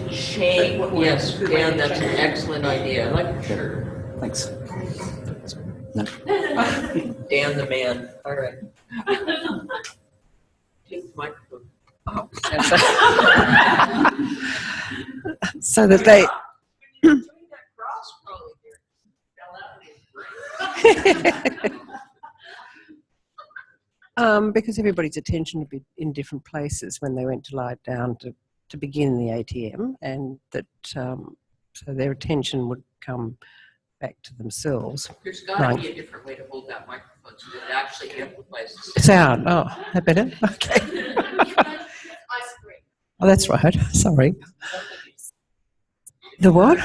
Shane, yes, Dan, that's an excellent idea. I like your shirt. Thanks. No. Dan the man. All right. Take the microphone. Oh. So that they. Because everybody's attention would be in different places when they went to lie down to begin the ATM, and that so their attention would come back to themselves. There's got to be a different way to hold that microphone so that it actually amplifies the sound. Oh, that better? Okay. Oh, that's right. Sorry. The what?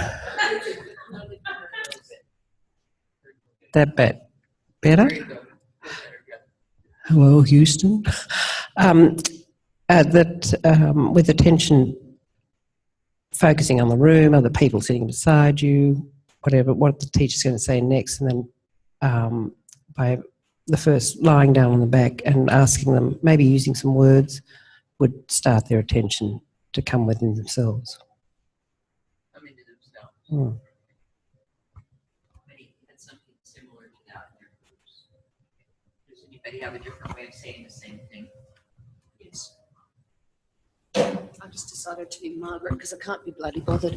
That bit. Better? Hello, Houston. With attention focusing on the room, other people sitting beside you, whatever, what the teacher's going to say next, and then by the first lying down on the back and asking them, maybe using some words, would start their attention to come within themselves. Come into themselves. Mm. Anybody had something similar to that in their groups? Does anybody have a different way of saying the same thing? Yes. I just decided to be Margaret because I can't be bloody bothered.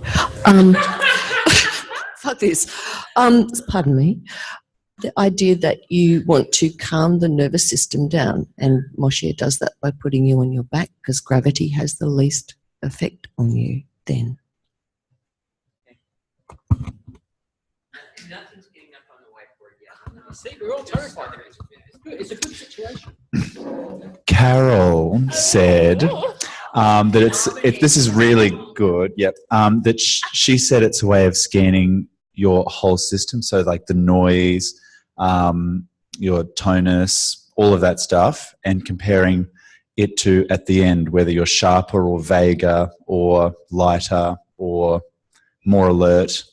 Fuck this. Pardon me. The idea that you want to calm the nervous system down, and Moshe does that by putting you on your back because gravity has the least effect on you then. Nothing's getting up on the whiteboard yet. See, we're all terrified. It's a good situation. Carol said that this is really good. Yep. That she said it's a way of scanning your whole system. So like the noise, your tonus, all of that stuff, and comparing it to at the end, whether you're sharper or vaguer or lighter or more alert,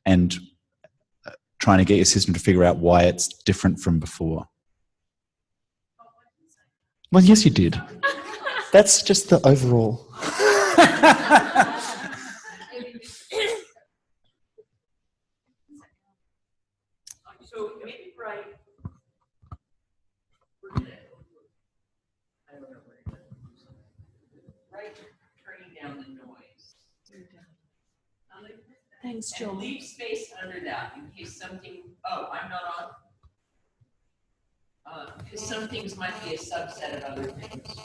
and trying to get your system to figure out why it's different from before. Well, yes, you did. That's just the overall. So maybe right. I don't know where it is. Right, turning down the noise. Thanks, And John. leave space under that in case something, oh, I'm not on. Because some things might be a subset of other things.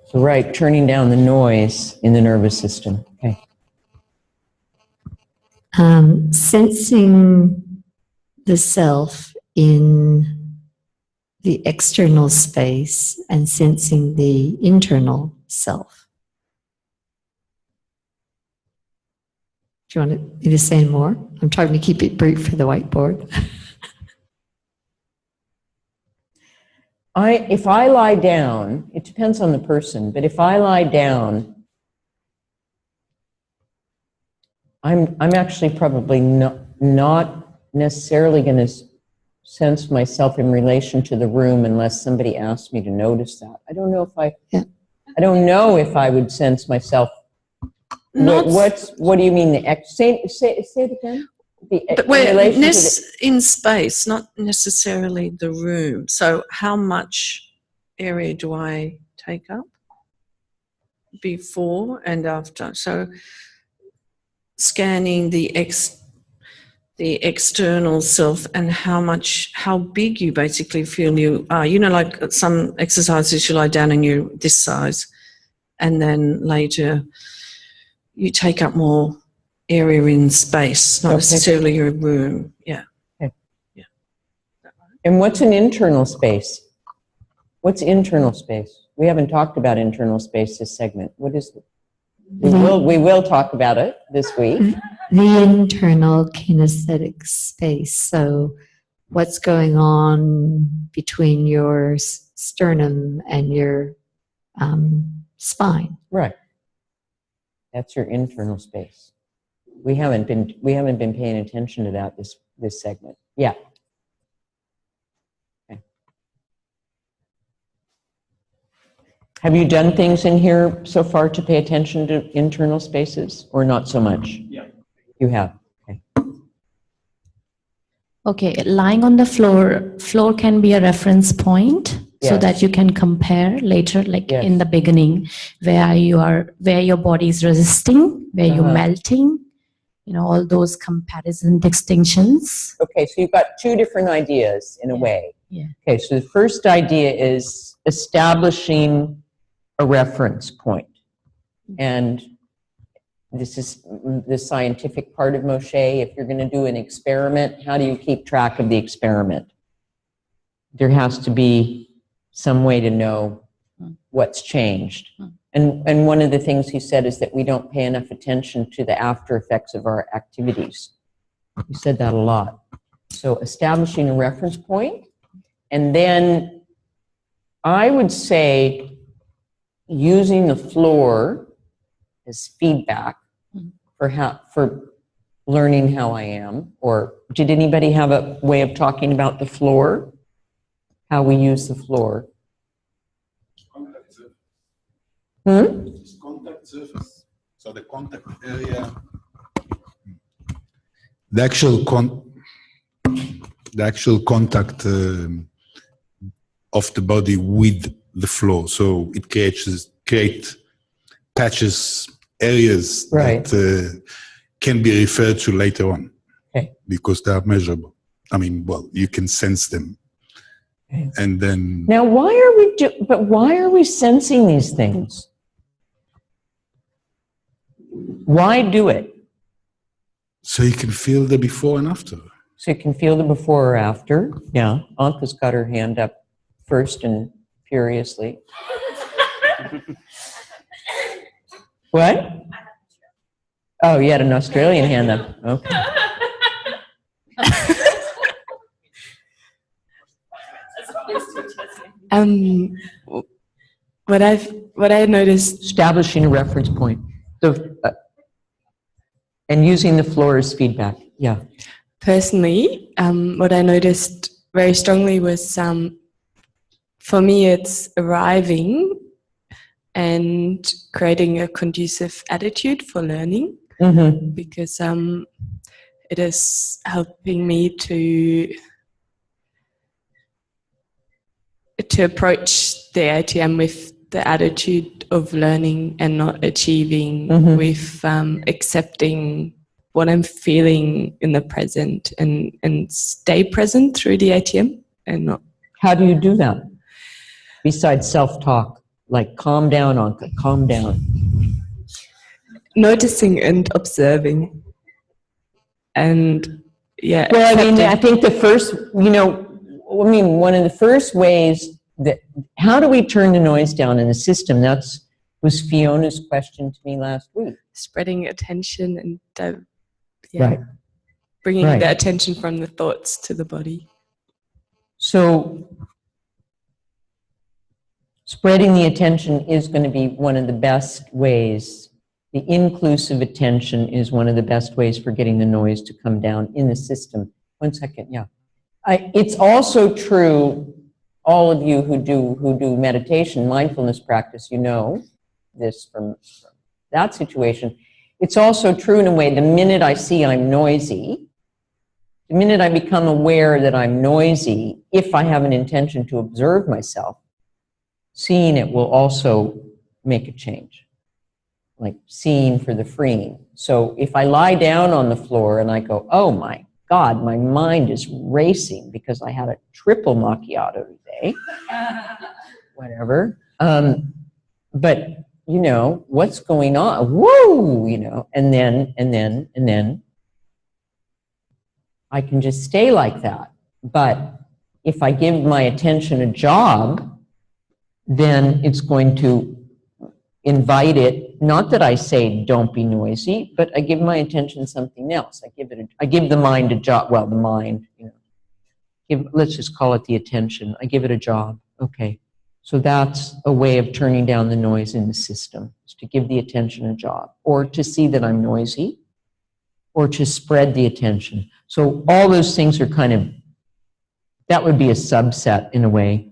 So, right, turning down the noise in the nervous system. Okay. Sensing the self in the external space and sensing the internal self. Do you want me to say more? I'm trying to keep it brief for the whiteboard. If I lie down, it depends on the person, but if I lie down, I'm actually probably not necessarily going to sense myself in relation to the room unless somebody asks me to notice that. I don't know if I I would sense myself. What do you mean? Say it again. But we're in space, not necessarily the room. So how much area do I take up before and after? So scanning the external self and how big you basically feel you are. You know, like some exercises you lie down and you're this size, and then later you take up more area in space, not necessarily your room. Yeah. Okay. Yeah. And what's an internal space? What's internal space? We haven't talked about internal space this segment. What is it? We will talk about it this week. The internal kinesthetic space. So what's going on between your sternum and your spine. Right. That's your internal space. We haven't been paying attention to that this segment. Yeah. Okay. Have you done things in here so far to pay attention to internal spaces, or not so much? Yeah. You have. Okay. Okay, lying on the floor can be a reference point so Yes. that you can compare later, like Yes. in the beginning, where your body is resisting, where you're melting, all those comparison distinctions. Okay, so you've got two different ideas in a way. Yeah. Okay, so the first idea is establishing a reference point. And this is the scientific part of Moshe. If you're going to do an experiment, how do you keep track of the experiment? There has to be some way to know what's changed. And one of the things he said is that we don't pay enough attention to the after effects of our activities. He said that a lot. So establishing a reference point, and then I would say using the floor as feedback for learning how I am. Or did anybody have a way of talking about the floor? How we use the floor? It's contact surface. So the contact area, the actual contact of the body with the floor. So it create patches, areas Right. that can be referred to later on. Okay. Because they are measurable. I mean, well, you can sense them. Okay. And then Now, why are we sensing these things? Why do it? so you can feel the before and after. So you can feel the before or after. Yeah. Anka's got her hand up first and furiously. What? Oh, you had an Australian hand up. Okay. What I noticed, Establishing a reference point. And using the floor as feedback. Yeah. personally, what I noticed very strongly was, for me, it's arriving and creating a conducive attitude for learning, because it is helping me to approach the ATM with the attitude of learning and not achieving, Mhm. with accepting what I'm feeling in the present and stay present through the ATM and not. How do you do that? Besides self-talk, like calm down, Anka, calm down. Noticing and observing. And yeah. Well, I mean, accepting. I think the first, one of the first ways that, how do we turn the noise down in the system? Was Fiona's question to me last week. Spreading attention and Right. bringing Right. the attention from the thoughts to the body. So spreading the attention is going to be one of the best ways. The inclusive attention is one of the best ways for getting the noise to come down in the system. 1 second, yeah. It's also true, all of you who do meditation, mindfulness practice, you know this from that situation. It's also true in a way, the minute I see I'm noisy, the minute I become aware that I'm noisy, if I have an intention to observe myself, seeing it will also make a change, like seeing for the freeing. So if I lie down on the floor and I go, oh my God, my mind is racing because I had a triple macchiato today, whatever. But, what's going on? Whoa, and then I can just stay like that. But if I give my attention a job, then it's going to invite it, not that I say don't be noisy, but I give my attention something else. I give the mind a job. Well, the mind, let's just call it the attention. I give it a job. Okay. So that's a way of turning down the noise in the system, is to give the attention a job, or to see that I'm noisy, or to spread the attention. So all those things are that would be a subset in a way.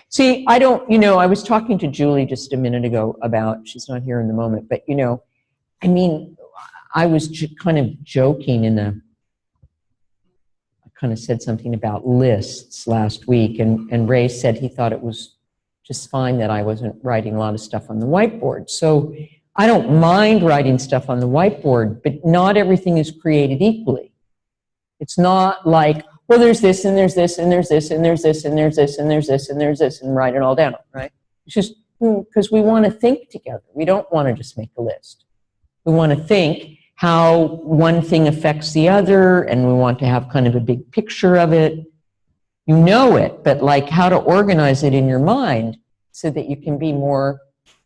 See, I was talking to Julie just a minute ago about, she's not here in the moment, but I was kind of joking I kind of said something about lists last week, and Ray said he thought it was just fine that I wasn't writing a lot of stuff on the whiteboard. So I don't mind writing stuff on the whiteboard, but not everything is created equally. It's not like, well, there's this, and there's this, and there's this, and there's this, and there's this, and there's this, and there's this, and write it all down, right? It's just because we want to think together. We don't want to just make a list. We want to think how one thing affects the other, and we want to have kind of a big picture of it. You know it, but like how to organize it in your mind so that you can be more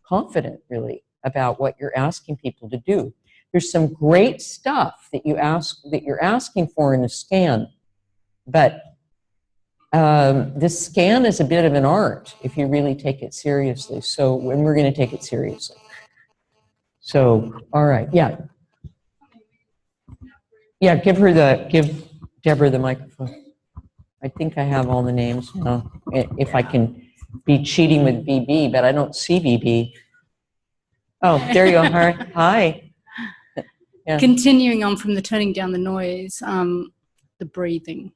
confident, really, about what you're asking people to do. There's some great stuff that you're asking for in the scan, but this scan is a bit of an art if you really take it seriously. So when we're going to take it seriously. So, all right, yeah. Yeah, give Deborah the microphone. I think I have all the names now. If I can be cheating with BB, but I don't see BB. Oh, there you are. Hi. Yeah. Continuing on from the turning down the noise, the breathing.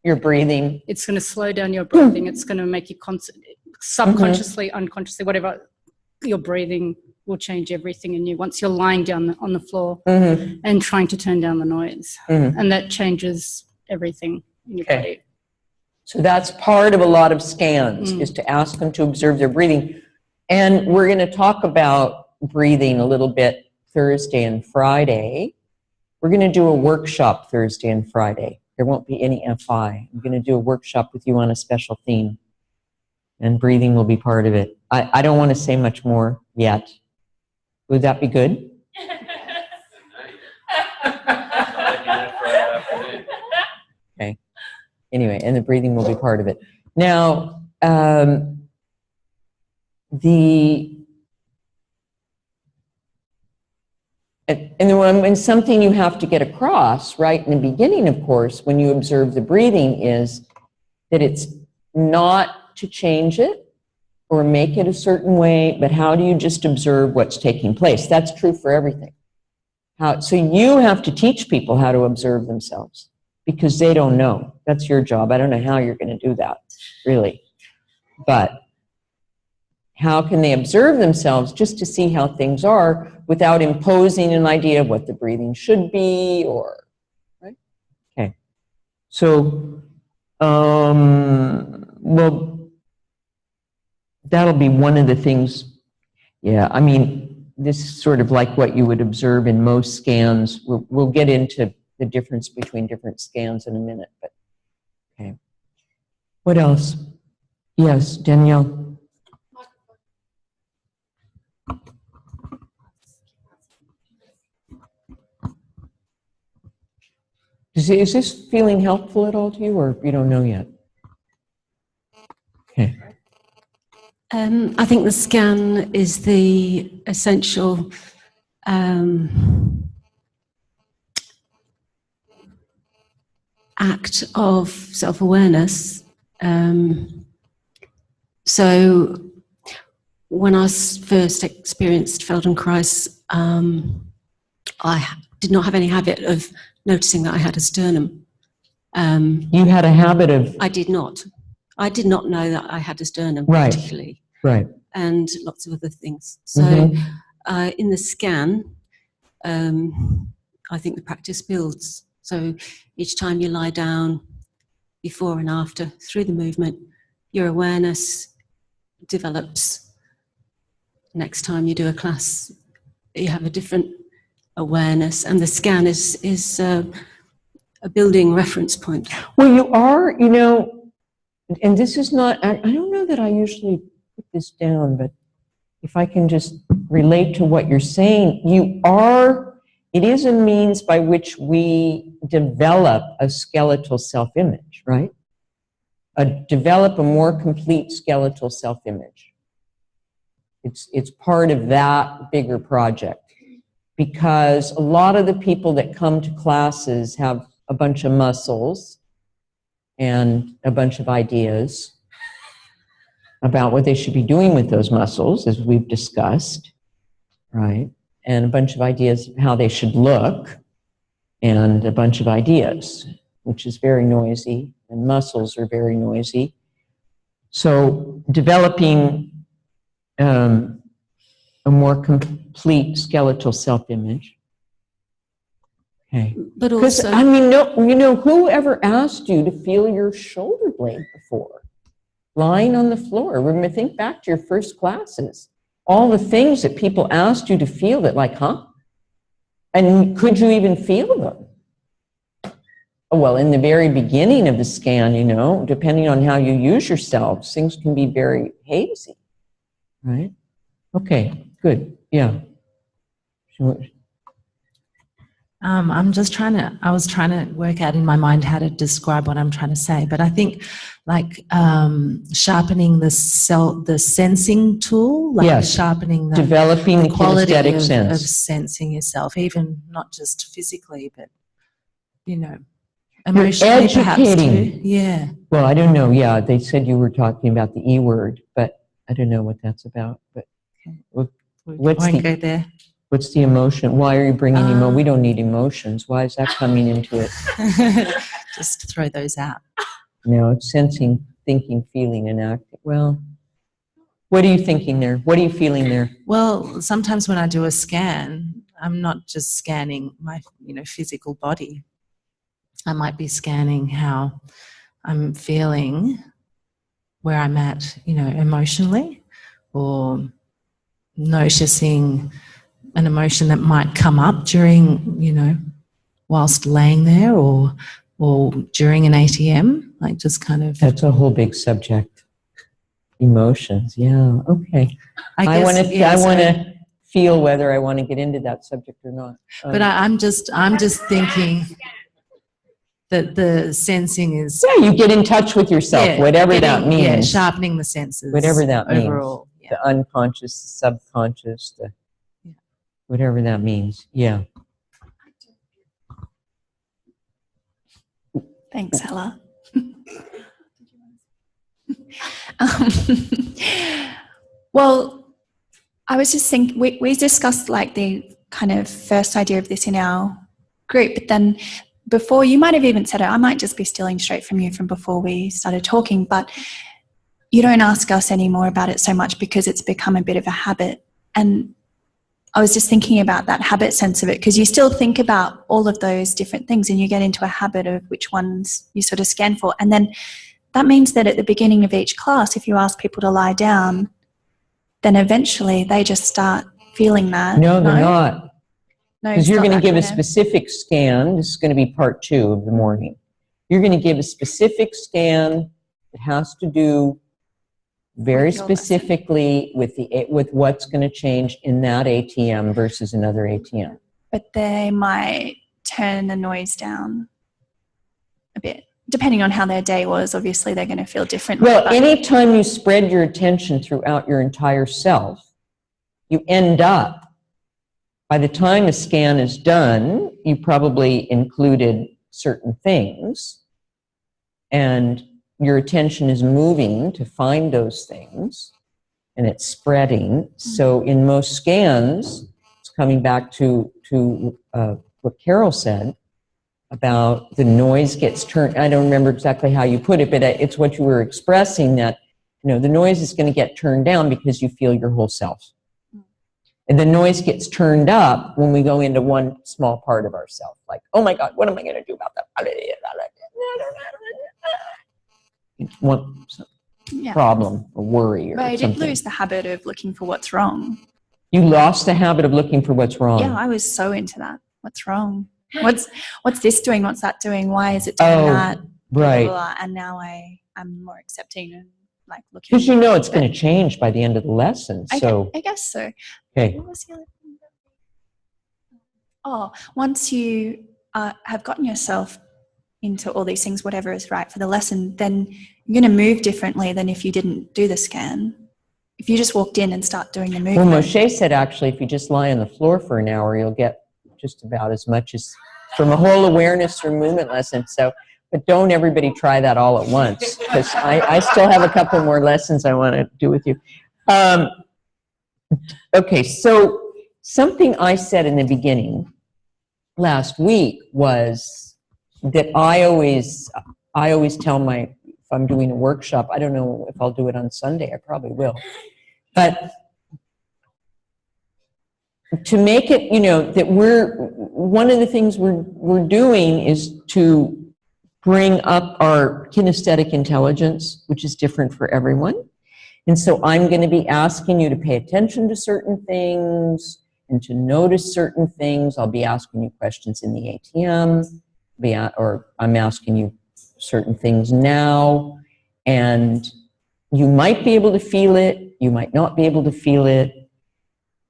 Your breathing. It's going to slow down your breathing. It's going to make you subconsciously, unconsciously, whatever. Your breathing will change everything in you once you're lying down on the floor and trying to turn down the noise. And that changes everything in your body. So that's part of a lot of scans, is to ask them to observe their breathing. And we're going to talk about breathing a little bit Thursday and Friday. We're going to do a workshop Thursday and Friday. There won't be any FI. I'm going to do a workshop with you on a special theme, and breathing will be part of it. I don't want to say much more yet. Would that be good? Okay. Anyway, and the breathing will be part of it. Now, and something you have to get across right in the beginning, of course, when you observe the breathing, is that it's not to change it or make it a certain way, but how do you just observe what's taking place? That's true for everything. So you have to teach people how to observe themselves because they don't know. That's your job. I don't know how you're going to do that, really. But how can they observe themselves just to see how things are without imposing an idea of what the breathing should be or, right? Okay. So, well, that'll be one of the things. Yeah, I mean, this is sort of like what you would observe in most scans. We'll get into the difference between different scans in a minute, but okay. What else? Yes, Danielle. Is this feeling helpful at all to you, or you don't know yet? Okay. I think the scan is the essential act of self-awareness. So when I first experienced Feldenkrais, I did not have any habit of noticing that I had a sternum. You had a habit of... I did not. I did not know that I had a sternum, right. particularly. Right. And lots of other things. So in the scan, I think the practice builds. So each time you lie down, before and after, through the movement, your awareness develops. Next time you do a class, you have a different awareness, and the scan is a building reference point. Well, you are, you know, and this is not, I don't know that I usually put this down, but if I can just relate to what you're saying, it is a means by which we develop a skeletal self-image, right? Develop a more complete skeletal self-image. It's part of that bigger project, because a lot of the people that come to classes have a bunch of muscles and a bunch of ideas about what they should be doing with those muscles, as we've discussed, right? And a bunch of ideas of how they should look, and a bunch of ideas, which is very noisy, and muscles are very noisy. So developing a more complete skeletal self-image. Okay. But also, I mean, no, who ever asked you to feel your shoulder blade before? Lying on the floor. Remember, think back to your first classes. All the things that people asked you to feel that, like, huh? And could you even feel them? Well, in the very beginning of the scan, you know, depending on how you use yourselves, things can be very hazy, right? Okay, good, yeah. I was trying to work out in my mind how to describe what I'm trying to say, but I think like sharpening the sensing tool, like yes. sharpening developing the quality kinesthetic of sense. sensing yourself, even not just physically, but, you know, emotionally perhaps too. Yeah. Well, I don't know, yeah, they said you were talking about the E word, but I don't know what that's about. But okay. Won't go there. What's the emotion? Why are you bringing emotion? We don't need emotions. Why is that coming into it? Just throw those out. No, it's sensing, thinking, feeling, and acting. Well, what are you thinking there? What are you feeling there? Well, sometimes when I do a scan, I'm not just scanning my, you know, physical body. I might be scanning how I'm feeling, where I'm at, you know, emotionally, or noticing an emotion that might come up during, you know, whilst laying there, or during an ATM, like just kind of. That's a whole big subject. Emotions, yeah, okay. I want to feel whether I want to get into that subject or not. But I'm just thinking that the sensing is. Yeah, you get in touch with yourself, whatever that means. Yeah, sharpening the senses. Whatever that means. Overall. Yeah. The unconscious, the subconscious, whatever that means, yeah. Thanks, Ella. Well, I was just thinking, we discussed like the kind of first idea of this in our group, but then before, you might have even said it, I might just be stealing straight from you from before we started talking, but you don't ask us anymore about it so much because it's become a bit of a habit. And I was just thinking about that habit sense of it, because you still think about all of those different things and you get into a habit of which ones you sort of scan for. And then that means that at the beginning of each class, if you ask people to lie down, then eventually they just start feeling that. No, they're not. No, Because it's you're not going to that give a kind of- specific scan. This is going to be part 2 of the morning. You're going to give a specific scan that has to do very With your lesson. specifically with what's going to change in that ATM versus another ATM. But they might turn the noise down a bit. Depending on how their day was, obviously they're going to feel differently. Well, but- anytime you spread your attention throughout your entire self, you end up, by the time a scan is done, you probably included certain things, and your attention is moving to find those things, and it's spreading. So in most scans, it's coming back to what Carol said about the noise gets turned. I don't remember exactly how you put it, but it's what you were expressing, that the noise is going to get turned down because you feel your whole self. And the noise gets turned up when we go into one small part of ourselves, like, oh my God, what am I going to do about that? One problem or worry or But I something. did lose the habit of looking for what's wrong. You lost the habit of looking for what's wrong. Yeah, I was so into that. What's wrong? What's this doing? What's that doing? Why is it doing that? Blah, right. blah, blah. And now I'm more accepting and like looking. Because it's going to change by the end of the lesson. So I guess so. Okay. What was the other thing? Oh, once you have gotten yourself into all these things, whatever is right for the lesson, then you're going to move differently than if you didn't do the scan. If you just walked in and start doing the movement. Well, Moshe said actually, if you just lie on the floor for an hour, you'll get just about as much as from a whole awareness or movement lesson. So, but don't everybody try that all at once, because I still have a couple more lessons I want to do with you. Okay, so something I said in the beginning last week was that I always tell if I'm doing a workshop, I don't know if I'll do it on Sunday, I probably will, but to make it, that one of the things we're doing is to bring up our kinesthetic intelligence, which is different for everyone. And so I'm going to be asking you to pay attention to certain things and to notice certain things. I'll be asking you questions in the ATM, or I'm asking you certain things now, and you might be able to feel it, you might not be able to feel it,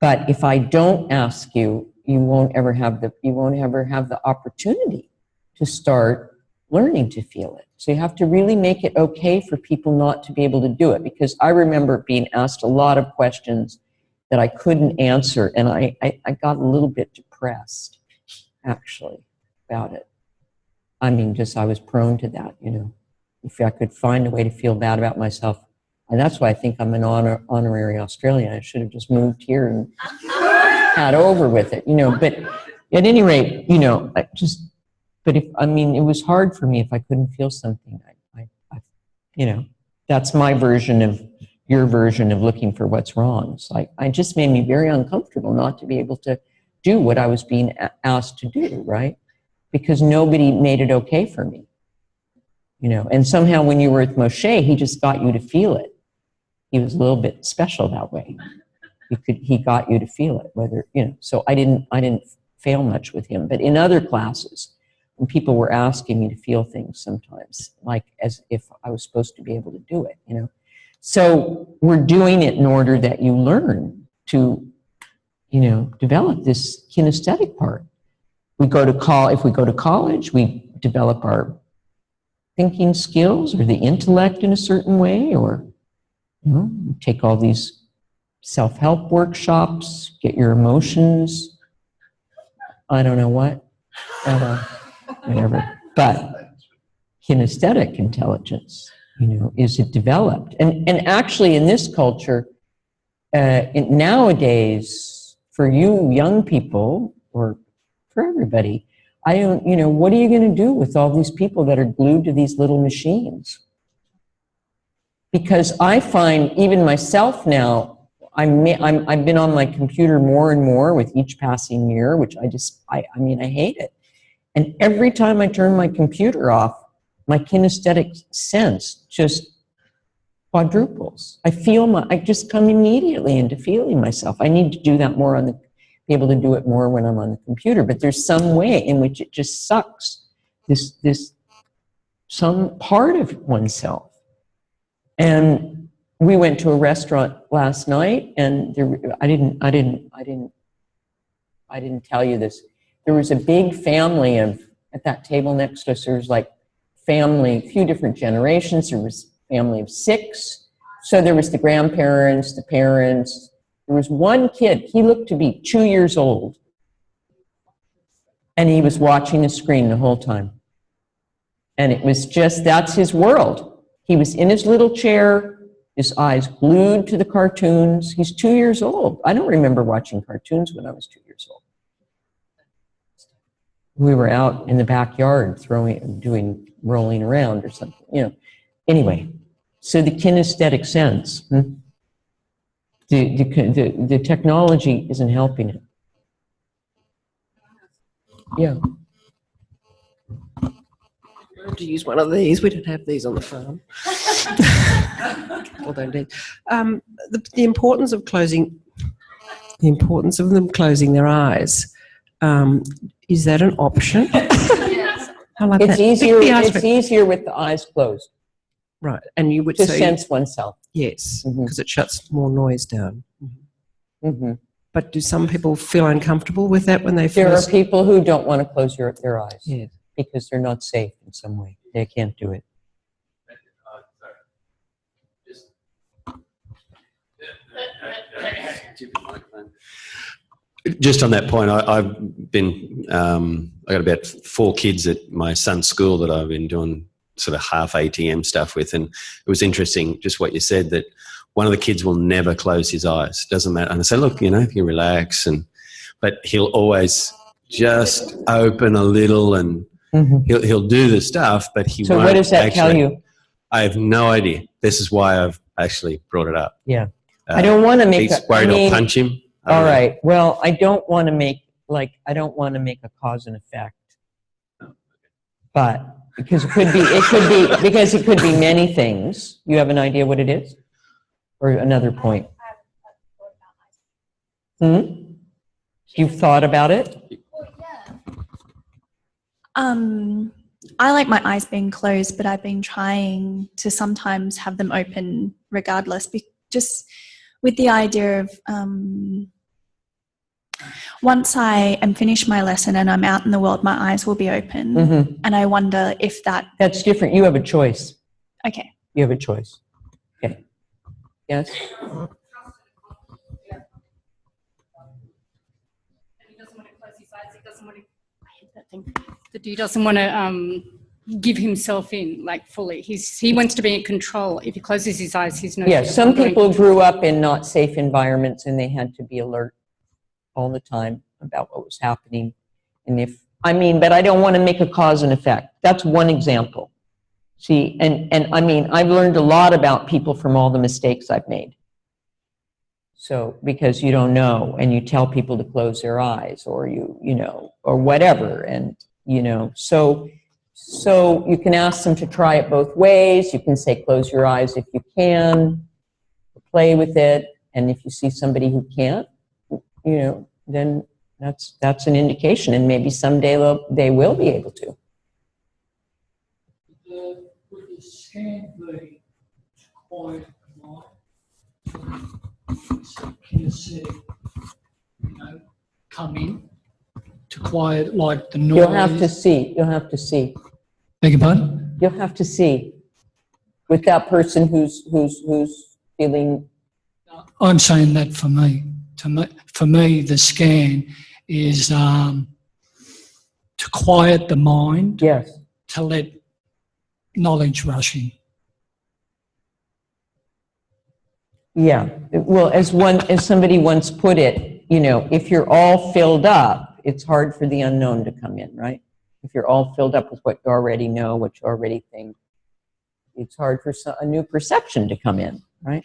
but if I don't ask you, you won't ever have the opportunity to start learning to feel it. So you have to really make it okay for people not to be able to do it, because I remember being asked a lot of questions that I couldn't answer, and I got a little bit depressed, actually, about it. I mean, I was prone to that, If I could find a way to feel bad about myself, and that's why I think I'm an honorary Australian. I should have just moved here and had over with it, But at any rate, But it was hard for me if I couldn't feel something. That's my version of your version of looking for what's wrong. It's like, it just made me very uncomfortable not to be able to do what I was being asked to do, right? Because nobody made it okay for me, And somehow when you were with Moshe, he just got you to feel it. He was a little bit special that way. He got you to feel it, So I didn't fail much with him. But in other classes, when people were asking me to feel things sometimes, like as if I was supposed to be able to do it, So we're doing it in order that you learn to, develop this kinesthetic part. If we go to college, we develop our thinking skills or the intellect in a certain way, or, take all these self-help workshops, get your emotions, I don't know what, whatever. But kinesthetic intelligence, is it developed? And actually in this culture, nowadays, for you young people, or for everybody, what are you going to do with all these people that are glued to these little machines? because I find even myself now, I've been on my computer more and more with each passing year, which I mean, I hate it. And every time I turn my computer off, my kinesthetic sense just quadruples. I just come immediately into feeling myself. I need to do that more be able to do it more when I'm on the computer, but there's some way in which it just sucks some part of oneself. And we went to a restaurant last night, and I didn't tell you this. There was a big family at that table next to us. There was like a few different generations. There was a family of 6. So there was the grandparents, the parents. There was one kid, he looked to be 2 years old, and he was watching a screen the whole time. And it was that's his world. He was in his little chair, his eyes glued to the cartoons. He's 2 years old. I don't remember watching cartoons when I was 2 years old. We were out in the backyard rolling around or something, Anyway, so the kinesthetic sense, the technology isn't helping it. Yeah. To use one of these. We don't have these on the farm. Although the importance of them closing their eyes. Is that an option? Yes. I like it's that. easier with the eyes closed. Right, and you would to say sense oneself. Yes, because it shuts more noise down. Mm-hmm. But do some people feel uncomfortable with that when they There are people who don't want to close their eyes. Yes. Because they're not safe in some way. They can't do it. Just on that point, I've been, I got about 4 kids at my son's school that I've been doing sort of half ATM stuff with, and it was interesting just what you said, that one of the kids will never close his eyes. Doesn't matter. And I say, look, you relax, but he'll always just open a little, and he'll do the stuff, but he won't. So what does that tell you? I have no idea. This is why I've actually brought it up. Yeah. I don't want to make he's worried I'll punch him. All right. Well, I don't want to make a cause and effect. But because it could be many things. You have an idea what it is? Or another point? You've thought about it? I like my eyes being closed, but I've been trying to sometimes have them open regardless, just with the idea of once I am finished my lesson and I'm out in the world, my eyes will be open. And I wonder if That's different. You have a choice. Okay. You have a choice. Okay. Yes? He doesn't want to close his eyes. He doesn't want to, I hate that thing. That he doesn't want to give himself in, like, fully. He wants to be in control. If he closes his eyes, he's no. Yeah, some people grew up in not safe environments and they had to be alert all the time about what was happening. And but I don't want to make a cause and effect. That's one example. See, and I mean, I've learned a lot about people from all the mistakes I've made. So, because you don't know, and you tell people to close their eyes, or or whatever, and so you can ask them to try it both ways. You can say, close your eyes if you can, play with it, and if you see somebody who can't, then that's an indication, and maybe someday they will be able to. With the scan being quiet mind, kinesthetic, come in to quiet, like the noise. You'll have to see. Beg your pardon? You'll have to see with that person who's feeling. I'm saying that for me. For me, the scan is to quiet the mind. Yes. To let knowledge rush in. Yeah. Well, as somebody once put it, if you're all filled up, it's hard for the unknown to come in, right? If you're all filled up with what you already know, what you already think. it's hard for a new perception to come in, right?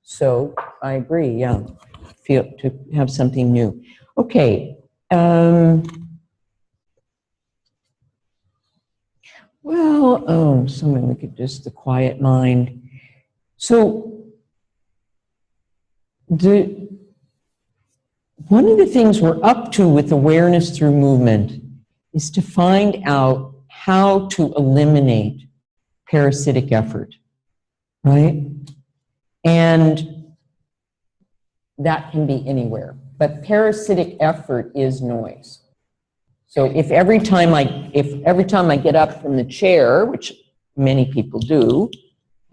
So I agree, yeah, feel to have something new. Okay. Well, oh, something look at just the quiet mind. So one of the things we're up to with awareness through movement is to find out how to eliminate parasitic effort, right? And that can be anywhere. But parasitic effort is noise. So if every time I get up from the chair, which many people do,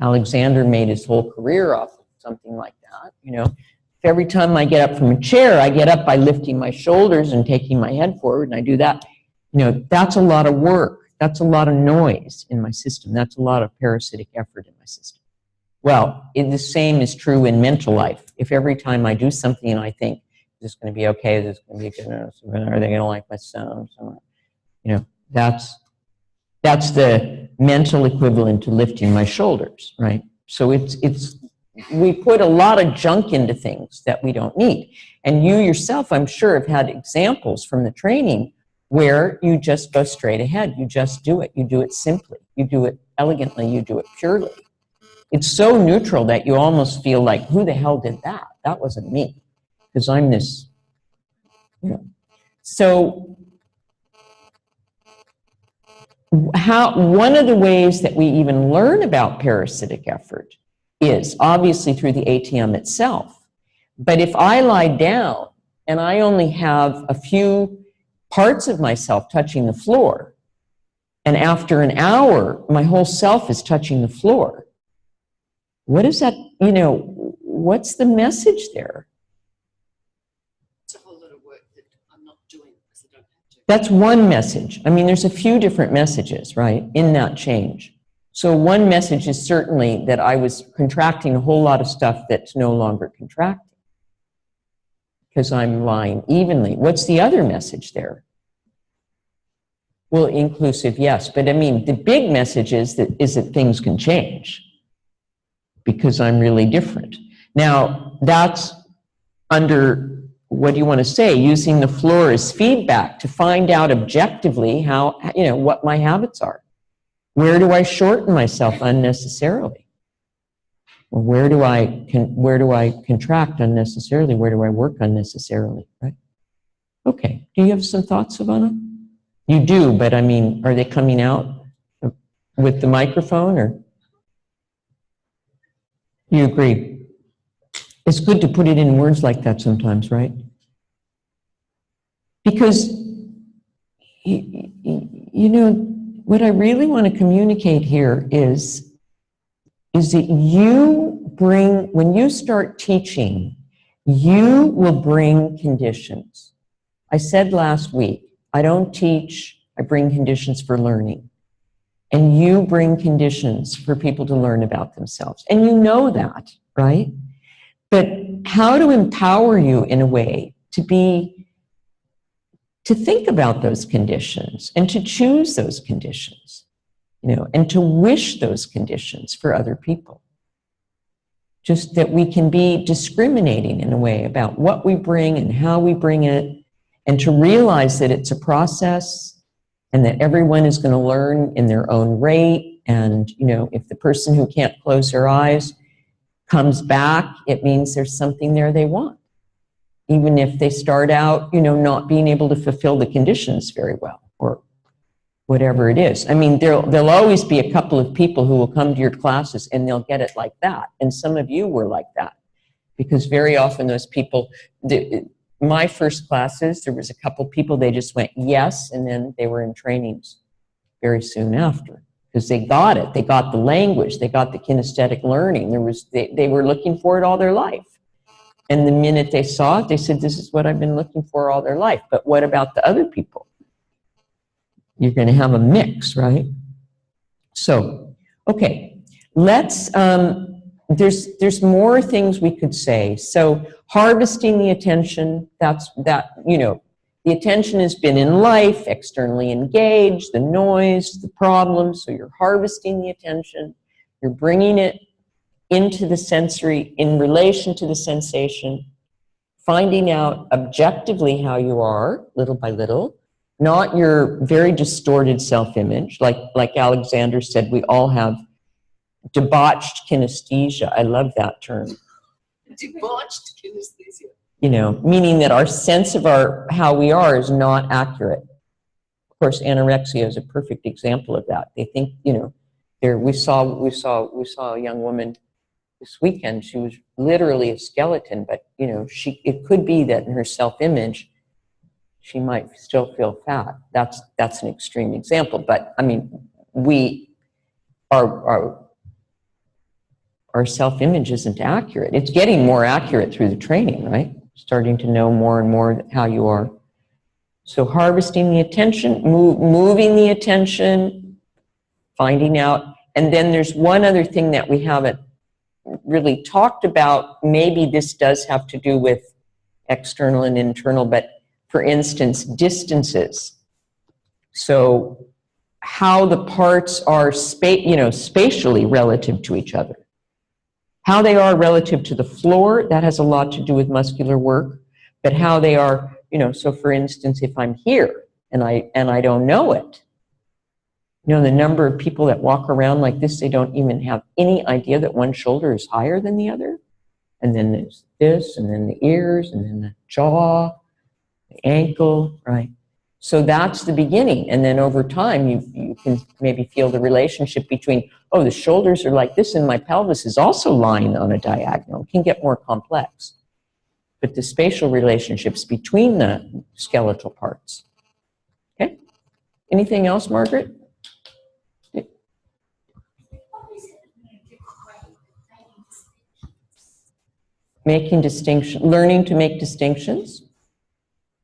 Alexander made his whole career off of something like that, you know. If every time I get up from a chair, I get up by lifting my shoulders and taking my head forward, and I do that, you know, that's a lot of work. That's a lot of noise in my system. That's a lot of parasitic effort in my system. Well, the same is true in mental life. If every time I do something and I think, is this going to be okay? Is this going to be good? Are they going to like my sound? You know, that's the mental equivalent to lifting my shoulders, right? So we put a lot of junk into things that we don't need. And you yourself, I'm sure, have had examples from the training where you just go straight ahead. You just do it. You do it simply. You do it elegantly. You do it purely. It's so neutral that you almost feel like, who the hell did that? That wasn't me, because I'm this, you know. So one of the ways that we even learn about parasitic effort is obviously through the ATM itself. But if I lie down and I only have a few parts of myself touching the floor, and after an hour, my whole self is touching the floor, what is that, you know, what's the message there? It's a whole lot of work that I'm not doing because I don't have to. That's one message. I mean, there's a few different messages, right, in that change. So one message is certainly that I was contracting a whole lot of stuff that's no longer contracting because I'm lying evenly. What's the other message there? Well, inclusive, yes. But I mean, the big message is that things can change because I'm really different. Now, that's under, what do you want to say, using the floor as feedback to find out objectively how, you know, what my habits are. Where do I shorten myself unnecessarily? Or where do I contract unnecessarily? Where do I work unnecessarily, right? Okay, do you have some thoughts, Savannah? You do, but I mean, are they coming out with the microphone, or? You agree? It's good to put it in words like that sometimes, right? Because, you know, what I really want to communicate here is that you bring, when you start teaching, you will bring conditions. I said last week, I don't teach, I bring conditions for learning. And you bring conditions for people to learn about themselves. And you know that, right? But how to empower you in a way to think about those conditions and to choose those conditions, you know, and to wish those conditions for other people. Just that we can be discriminating in a way about what we bring and how we bring it, and to realize that it's a process and that everyone is going to learn in their own rate. And, you know, if the person who can't close their eyes comes back, it means there's something there they want. Even if they start out, you know, not being able to fulfill the conditions very well, or whatever it is. I mean, there'll always be a couple of people who will come to your classes and they'll get it like that. And some of you were like that, because very often those people, my first classes, there was a couple people, they just went yes, and then they were in trainings very soon after, because they got it. They got the language. They got the kinesthetic learning. They were looking for it all their life. And the minute they saw it, they said, this is what I've been looking for all their life. But what about the other people? You're going to have a mix, right? So, okay, let's, there's more things we could say. So harvesting the attention, you know, The attention has been in life, externally engaged, the noise, the problems. So you're harvesting the attention. You're bringing it into the sensory in relation to the sensation, finding out objectively how you are, little by little, not your very distorted self-image. Like Alexander said, we all have debauched kinesthesia. I love that term. Debauched kinesthesia. You know, meaning that our sense of how we are is not accurate. Of course, anorexia is a perfect example of that. They think, you know, we saw a young woman this weekend. She was literally a skeleton, but you know, it could be that in her self-image, she might still feel fat. That's an extreme example, but I mean, our self-image isn't accurate. It's getting more accurate through the training, right? Starting to know more and more how you are. So harvesting the attention, moving the attention, finding out. And then there's one other thing that we haven't really talked about. Maybe this does have to do with external and internal, but for instance, distances. So how the parts are spatially relative to each other. How they are relative to the floor, that has a lot to do with muscular work, but how they are, you know, so for instance, if I'm here and I don't know it, you know, the number of people that walk around like this, they don't even have any idea that one shoulder is higher than the other. And then there's this, and then the ears, and then the jaw, the ankle, right? So that's the beginning. And then over time, you can maybe feel the relationship between, oh, the shoulders are like this and my pelvis is also lying on a diagonal. It can get more complex. But the spatial relationships between the skeletal parts. Okay? Anything else, Margaret? Making distinction, learning to make distinctions.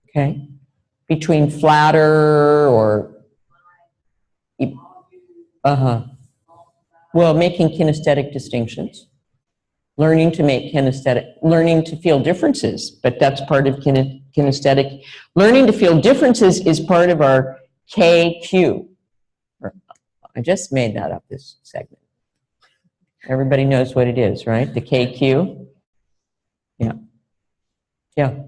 Okay? Between flatter or, well, making kinesthetic distinctions. Learning to feel differences, but that's part of kinesthetic. Learning to feel differences is part of our KQ. I just made that up, this segment. Everybody knows what it is, right? The KQ? Yeah. Yeah.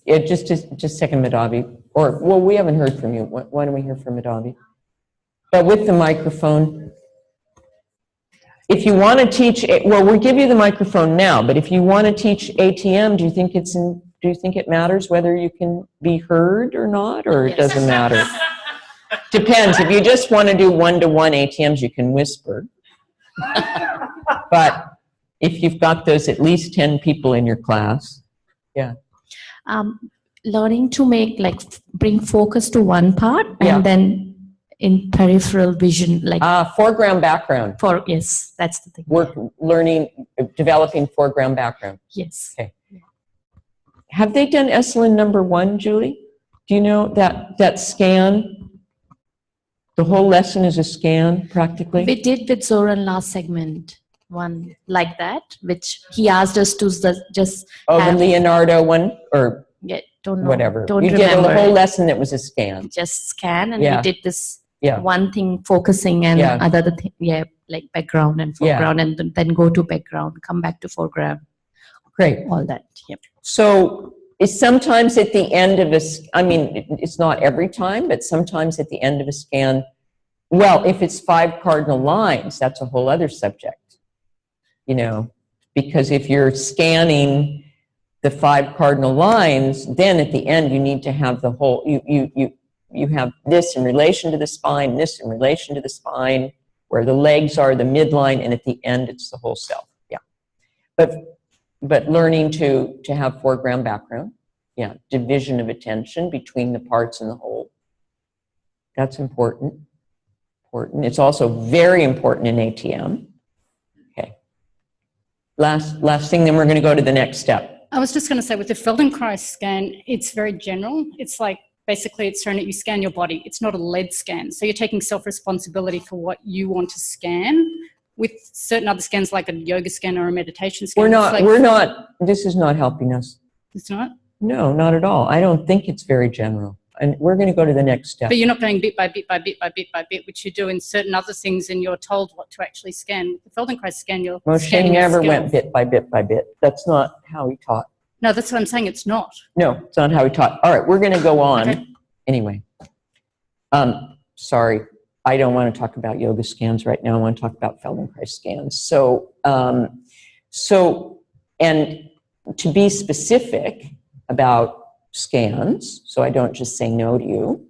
Yeah, just a second, Madhavi. Or, well, we haven't heard from you. Why don't we hear from Madhavi? But with the microphone, if you want to teach, well, we'll give you the microphone now, but if you want to teach ATM, do you think it matters whether you can be heard or not, or it doesn't matter? Depends. If you just want to do one-to-one ATMs, you can whisper. But if you've got those at least 10 people in your class, yeah. Learning to bring focus to one part and then in peripheral vision, foreground background. Yes, that's the thing. Developing foreground background. Yes. Okay. Have they done Esalen number 1, Julie? Do you know that scan? The whole lesson is a scan, practically? We did with Zoran last segment, one like that, which he asked us to just the Leonardo one? Or don't know. Whatever. Don't you remember. did a whole lesson that was a scan. Just scan, and we did this one thing focusing and Yeah. other thing, like background and foreground, and then go to background, come back to foreground. Great. All that. Yep. So it's sometimes at the end of it's not every time, but sometimes at the end of a scan, well, if it's 5 cardinal lines, that's a whole other subject, you know, because if you're scanning the 5 cardinal lines, then at the end you need to have the whole, you have this in relation to the spine, this in relation to the spine, where the legs are, the midline, and at the end it's the whole self. Yeah. But learning to have foreground background, division of attention between the parts and the whole. That's important. It's also very important in ATM. Okay. Last thing, then we're going to go to the next step. I was just going to say, with the Feldenkrais scan, it's very general. It's like, basically, it's showing that you scan your body. It's not a lead scan. So you're taking self-responsibility for what you want to scan. With certain other scans, like a yoga scan or a meditation scan. This is not helping us. It's not? No, not at all. I don't think it's very general. And we're going to go to the next step. But you're not going bit by bit by bit by bit by bit, which you do in certain other things, and you're told what to actually scan. With the Feldenkrais scan, you're Moshe scanning the never skills. went bit by bit by bit. That's not how he taught. No, that's what I'm saying. It's not. No, it's not how he taught. All right, we're going to go on. Okay. Anyway. Sorry, I don't want to talk about yoga scans right now. I want to talk about Feldenkrais scans. So, and to be specific about scans, so I don't just say no to you,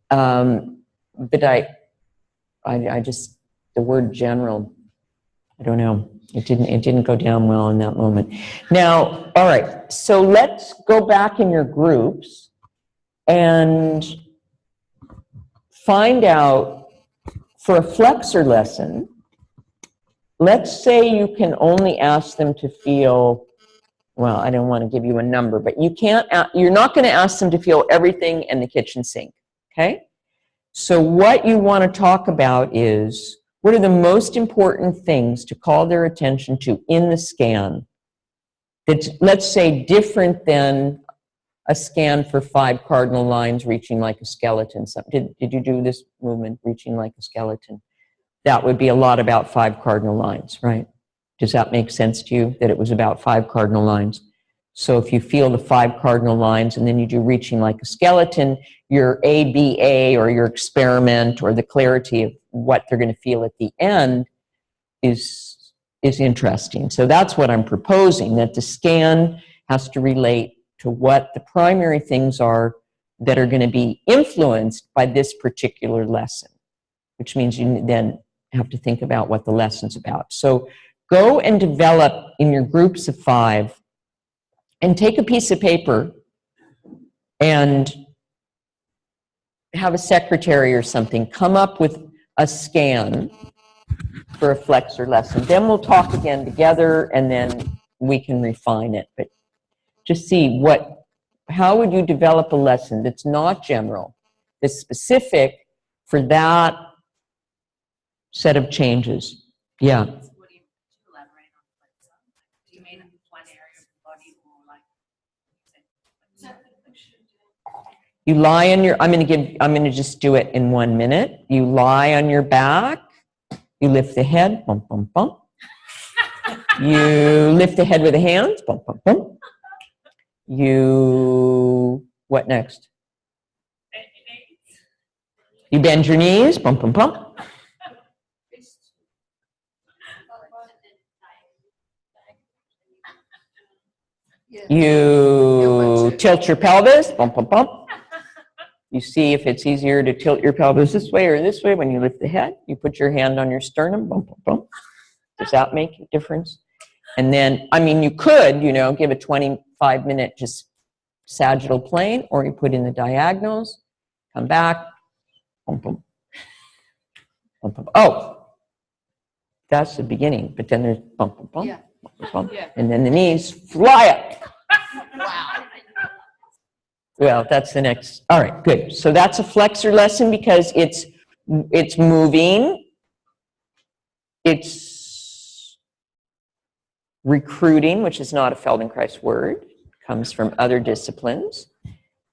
but I just, the word general, I don't know. It didn't go down well in that moment. Now, all right, so let's go back in your groups and find out for a flexor lesson, let's say you can only ask them to feel, well, I don't want to give you a number, but you're not going to ask them to feel everything in the kitchen sink, okay? So what you want to talk about is, what are the most important things to call their attention to in the scan that's, let's say, different than a scan for 5 cardinal lines reaching like a skeleton? Did you do this movement, reaching like a skeleton? That would be a lot about 5 cardinal lines, right? Does that make sense to you, that it was about 5 cardinal lines? So if you feel the 5 cardinal lines and then you do reaching like a skeleton, your ABA or your experiment or the clarity of what they're going to feel at the end is interesting. So that's what I'm proposing, that the scan has to relate to what the primary things are that are going to be influenced by this particular lesson, which means you then have to think about what the lesson's about. So go and develop in your groups of 5 and take a piece of paper and have a secretary or something come up with a scan for a flexor lesson. Then we'll talk again together and then we can refine it. But just see how would you develop a lesson that's not general, that's specific for that set of changes? Yeah. You lie on your, I'm going to just do it in 1 minute. You lie on your back. You lift the head, bump, bump, bump. You lift the head with the hands, bump, bump, bump. What next? You bend your knees, bump, bump, bump. You tilt your pelvis, bump, bump, bump. You see if it's easier to tilt your pelvis this way or this way when you lift the head. You put your hand on your sternum, bump, bump, bump. Does that make a difference? And then, I mean, you could, give a 25-minute just sagittal plane, or you put in the diagonals, come back, bump, bump, bump, bump. Oh, that's the beginning, but then there's bump, bump, bump, bump, bump, and then the knees fly up. Wow. Well, that's the next. All right, good. So that's a flexor lesson because it's moving, it's recruiting, which is not a Feldenkrais word, comes from other disciplines,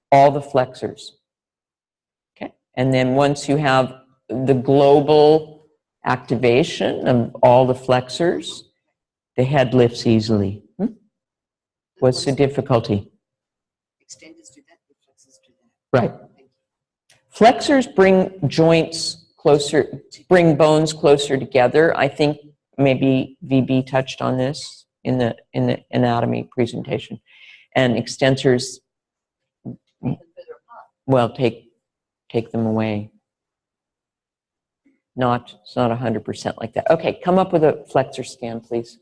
all the flexors. Okay, and then once you have the global activation of all the flexors, the head lifts easily. What's the difficulty? Extenders do that, flexors do that. Right. Flexors bring joints closer, bring bones closer together. I think maybe VB touched on this in the anatomy presentation. And extensors, well, take them away. It's not 100% like that. Okay, come up with a flexor scan, please.